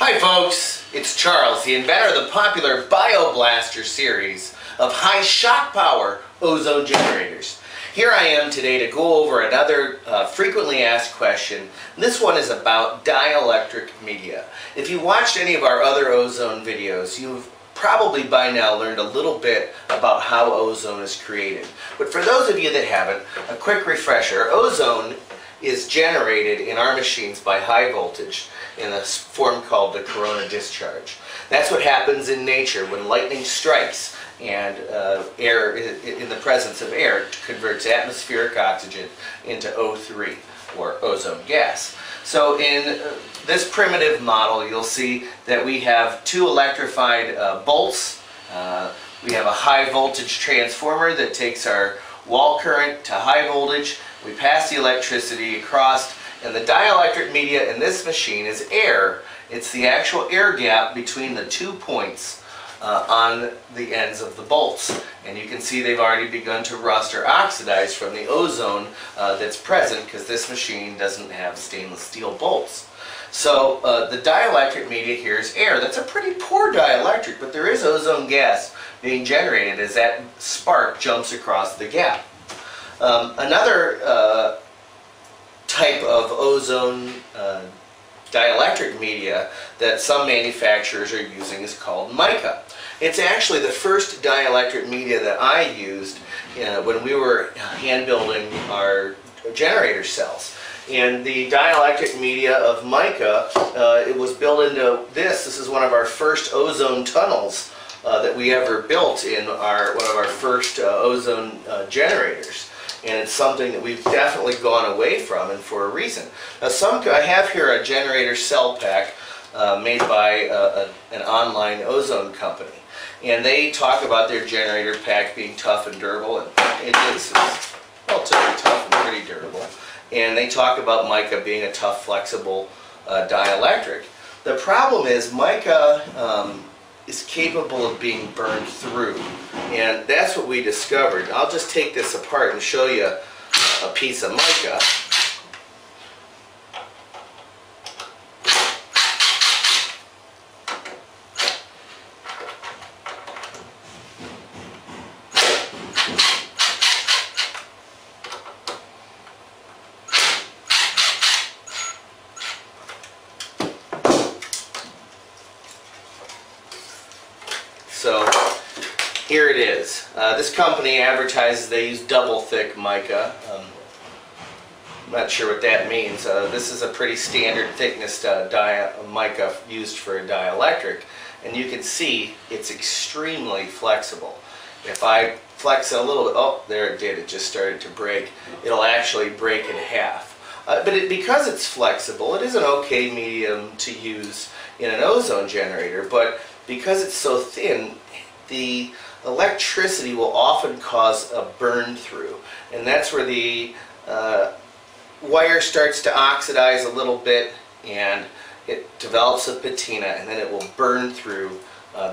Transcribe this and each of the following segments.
Hi folks, it's Charles, the inventor of the popular BioBlaster series of high shock power ozone generators. Here I am today to go over another frequently asked question. This one is about dielectric media. If you watched any of our other ozone videos, you've probably by now learned a little bit about how ozone is created. But for those of you that haven't, a quick refresher. Ozone is generated in our machines by high voltage in a form called the corona discharge. That's what happens in nature when lightning strikes and air, in the presence of air, converts atmospheric oxygen into O3, or ozone gas. So in this primitive model, you'll see that we have two electrified bolts. We have a high voltage transformer that takes our wall current to high voltage. We pass the electricity across, and the dielectric media in this machine is air. It's the actual air gap between the 2 points on the ends of the bolts. And you can see they've already begun to rust or oxidize from the ozone that's present, because this machine doesn't have stainless steel bolts. So the dielectric media here is air. That's a pretty poor dielectric, but there is ozone gas being generated as that spark jumps across the gap. Another type of ozone dielectric media that some manufacturers are using is called mica. It's actually the first dielectric media that I used when we were hand building our generator cells. And the dielectric media of mica, it was built into this. This is one of our first ozone tunnels that we ever built in one of our first ozone generators. And it's something that we've definitely gone away from, and for a reason. Now, I have here a generator cell pack made by an online ozone company. And they talk about their generator pack being tough and durable, and it is relatively tough and pretty durable. And they talk about mica being a tough, flexible dielectric. The problem is mica is capable of being burned through, and that's what we discovered. I'll just take this apart and show you a piece of mica. So here it is. This company advertises they use double thick mica. I'm not sure what that means. This is a pretty standard thickness mica used for a dielectric, and you can see it's extremely flexible. If I flex it a little bit, oh, there it did, it just started to break. It'll actually break in half. But because it's flexible, it is an okay medium to use in an ozone generator, but because it's so thin, the electricity will often cause a burn through, and that's where the wire starts to oxidize a little bit, and it develops a patina, and then it will burn through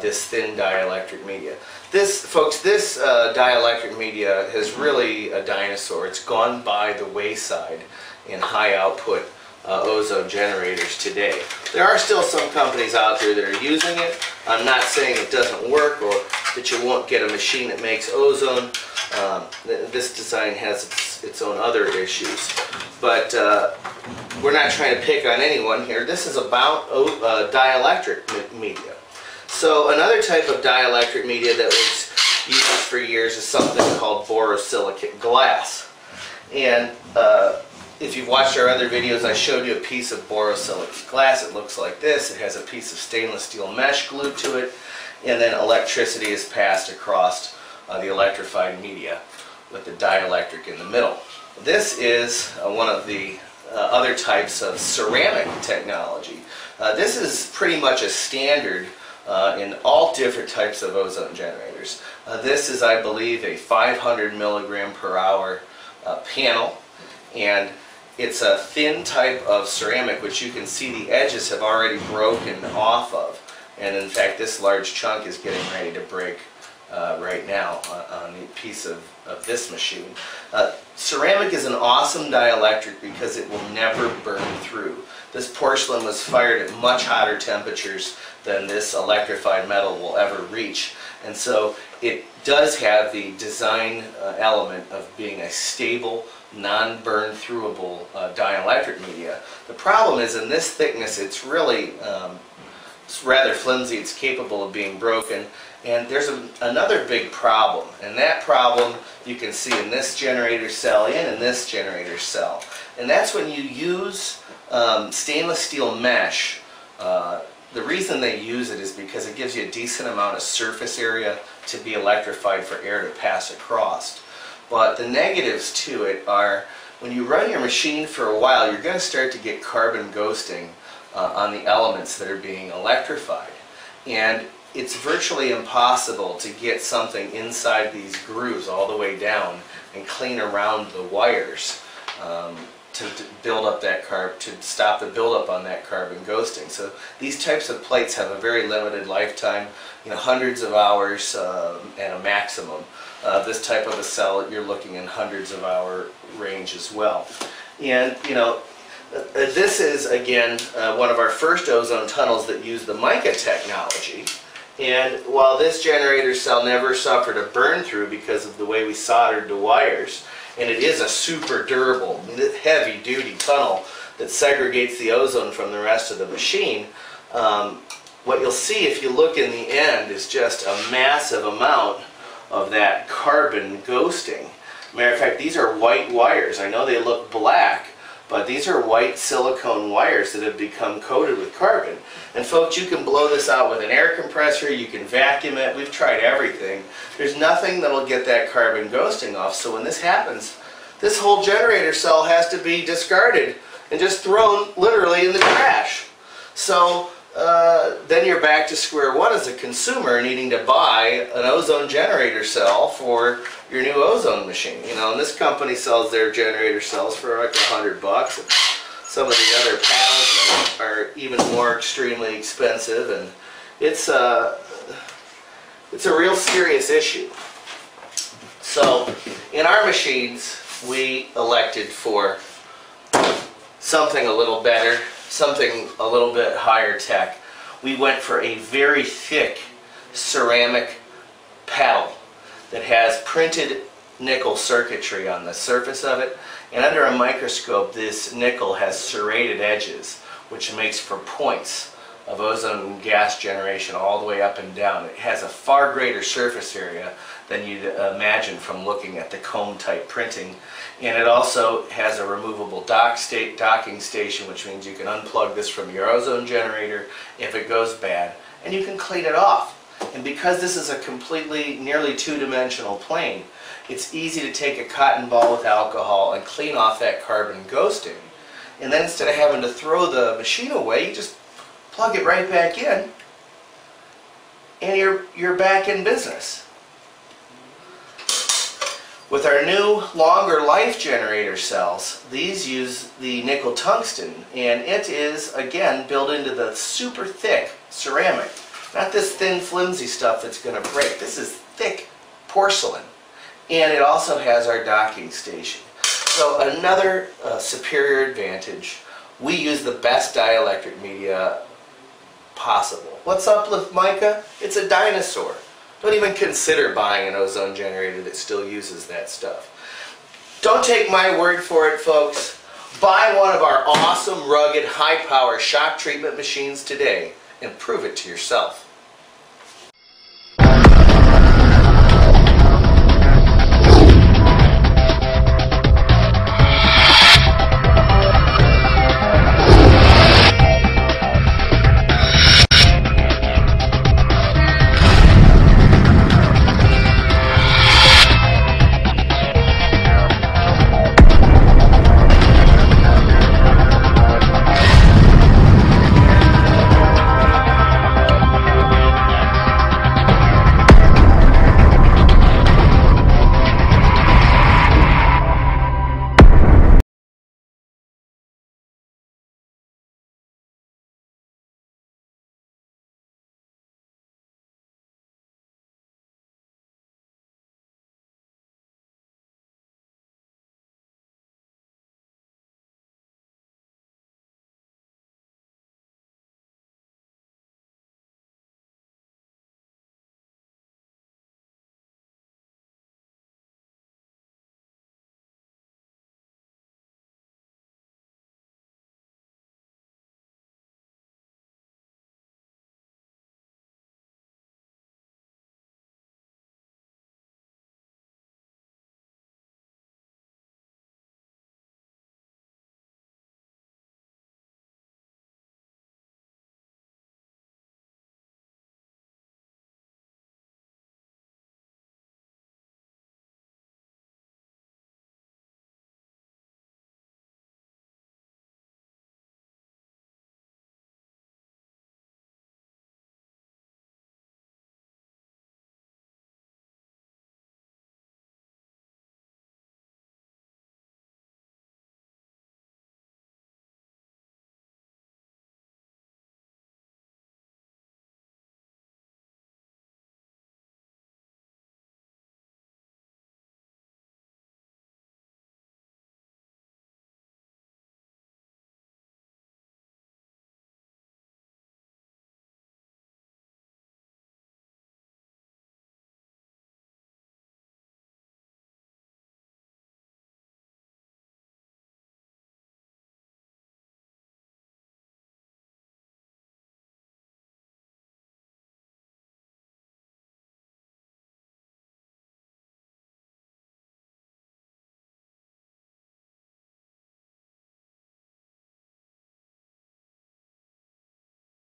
this thin dielectric media. This, folks, this dielectric media is really a dinosaur. It's gone by the wayside in high output ozone generators today. There are still some companies out there that are using it. I'm not saying it doesn't work or that you won't get a machine that makes ozone. This design has its own other issues. But we're not trying to pick on anyone here. This is about dielectric media. So another type of dielectric media that was used for years is something called borosilicate glass. And if you've watched our other videos, I showed you a piece of borosilicate glass. It looks like this. It has a piece of stainless steel mesh glued to it, and then electricity is passed across the electrified media with the dielectric in the middle. This is one of the other types of ceramic technology. This is pretty much a standard in all different types of ozone generators. This is, I believe, a 500 milligram per hour panel, and it's a thin type of ceramic which you can see the edges have already broken off of, and in fact this large chunk is getting ready to break right now on the piece of this machine. Ceramic is an awesome dielectric because it will never burn through. this porcelain was fired at much hotter temperatures than this electrified metal will ever reach. And so it does have the design element of being a stable, non-burn throughable dielectric media. The problem is in this thickness it's really it's rather flimsy, it's capable of being broken. And there's another big problem, and that problem you can see in this generator cell and in this generator cell. And that's when you use stainless steel mesh. The reason they use it is because it gives you a decent amount of surface area to be electrified for air to pass across. But the negatives to it are when you run your machine for a while, you're going to start to get carbon ghosting on the elements that are being electrified. And it's virtually impossible to get something inside these grooves all the way down and clean around the wires to build up that to stop the buildup on that carbon ghosting. So these types of plates have a very limited lifetime, hundreds of hours at a maximum. This type of a cell, you're looking in hundreds of hour range as well. And this is again one of our first ozone tunnels that used the mica technology. And while this generator cell never suffered a burn through because of the way we soldered the wires, and it is a super durable, heavy duty tunnel that segregates the ozone from the rest of the machine, what you'll see if you look in the end is just a massive amount of that carbon ghosting. Matter of fact, these are white wires. I know they look black, but these are white silicone wires that have become coated with carbon. And folks, you can blow this out with an air compressor, you can vacuum it, we've tried everything. There's nothing that'll get that carbon ghosting off, so when this happens, this whole generator cell has to be discarded and just thrown literally in the trash. So then you're back to square one as a consumer needing to buy an ozone generator cell for your new ozone machine. And this company sells their generator cells for like $100. Some of the other panels are even more extremely expensive, and it's a real serious issue. So in our machines, we elected for something a little better, something a little bit higher tech. We went for a very thick ceramic paddle that has printed nickel circuitry on the surface of it, and under a microscope this nickel has serrated edges, which makes for points of ozone gas generation all the way up and down. It has a far greater surface area than you'd imagine from looking at the comb type printing, and it also has a removable docking station, which means you can unplug this from your ozone generator if it goes bad, and you can clean it off. And because this is a completely, nearly two-dimensional plane, it's easy to take a cotton ball with alcohol and clean off that carbon ghosting. And then instead of having to throw the machine away, you just plug it right back in, and you're back in business. With our new longer life generator cells, these use the nickel tungsten, and it is again built into the super thick ceramic. Not this thin flimsy stuff that's going to break. This is thick porcelain. And it also has our docking station. So another superior advantage, we use the best dielectric media possible. What's up with mica? It's a dinosaur. Don't even consider buying an ozone generator that still uses that stuff. Don't take my word for it, folks. Buy one of our awesome, rugged, high-power shock treatment machines today and prove it to yourself.